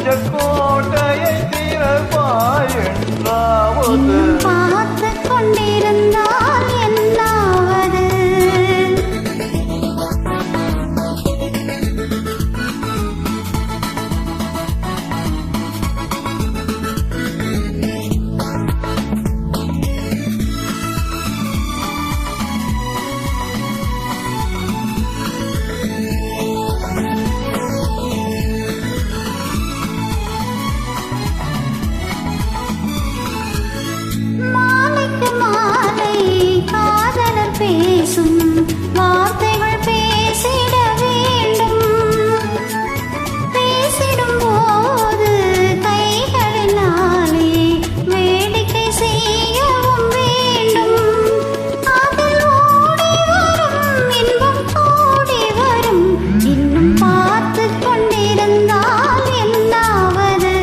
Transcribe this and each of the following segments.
நெஞ்ச கோட்டையை திறப்பாய் என்றாவது பார்த்து கொண்டிருந்தால் என்னாவது பேசும் வார்த்தைகள் பேசிட வேண்டும் பேசிடும் போது கைகளினாலே வேடிக்கை செய்யவும் வேண்டும் அதில் ஓடி வரும் இன்பம் ஓடி வரும் இன்னும் பார்த்து கொண்டிருந்தால் என்னாவது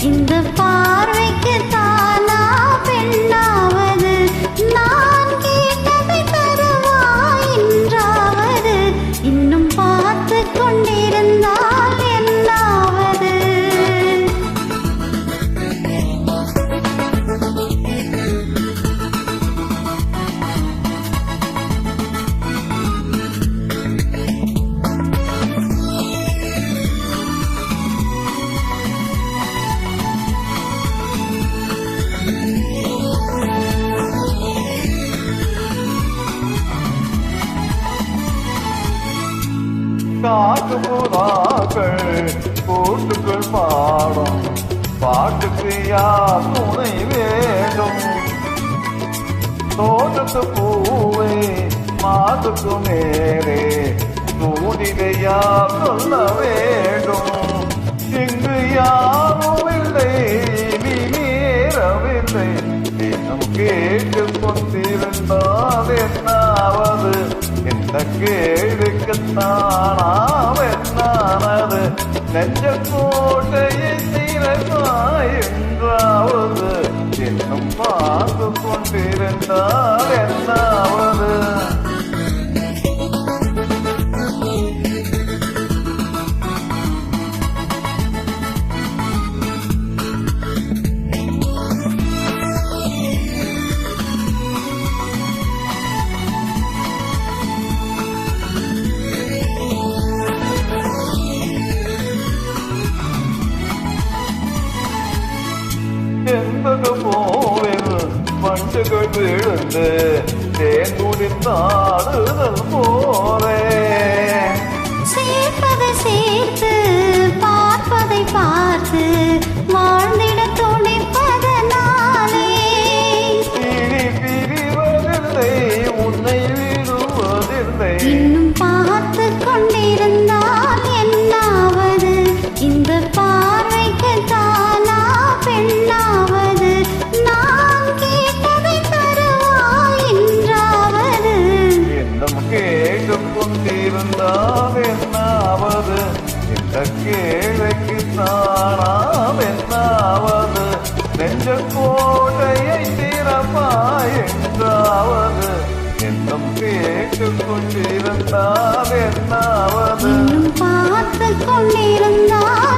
இந்த பார்வைக்கு தானா பெண்ணாவது நான் கேட்டதை இன்னும் பார்த்து கொண்டிருந்தால் என்னாவது காட்டு புறாக்கள் கூட்டுக்குள் பாடும் பாட்டுக்கு யார் துணை வேண்டும் தோட்டத்து பூவை மாட்டுக்கு மேலே தூதிரையா சொல்ல வேண்டும் இங்கு யாரும் இல்லை நீ நேரவில்லை இன்னும் கேட்டு கொண்டிருந்தால் என்னாவது இந்த கேளுக்குத்தானாவென்னானது நெஞ்ச கோட்டையை திறப்பாய் என்றாவது இன்னும் பார்த்து கொண்டிருந்தால் என்னாவது எந்தது போவில் பண்டுகள் விழுந்து தேன் குடித்தாடுதல் போலே சேர்ப்பதை சேர்த்து பார்ப்பதை பார்த்து வாழ்ந்திட துணிப்பதனாலே பிரிவதில்லை உன்னை விடுவதில்லை இன்னும் பார்த்து கொண்டிருந்தால் என்னாவது இந்த பார்வைக்கு தானா பெண்ணாவது நான் கேட்டதை தருவாய் என்றாவது இன்னும் கேட்டு கொண்டிருந்தால் என்னாவது இந்த கேளைக்கு தானாம் என்னாவது நெஞ்ச கோட்டையை திறப்பாய் என்றாவது இன்னும் கேட்டு கொண்டிருந்தால் என்னாவது இன்னும் பார்த்து கொண்டிருந்தால்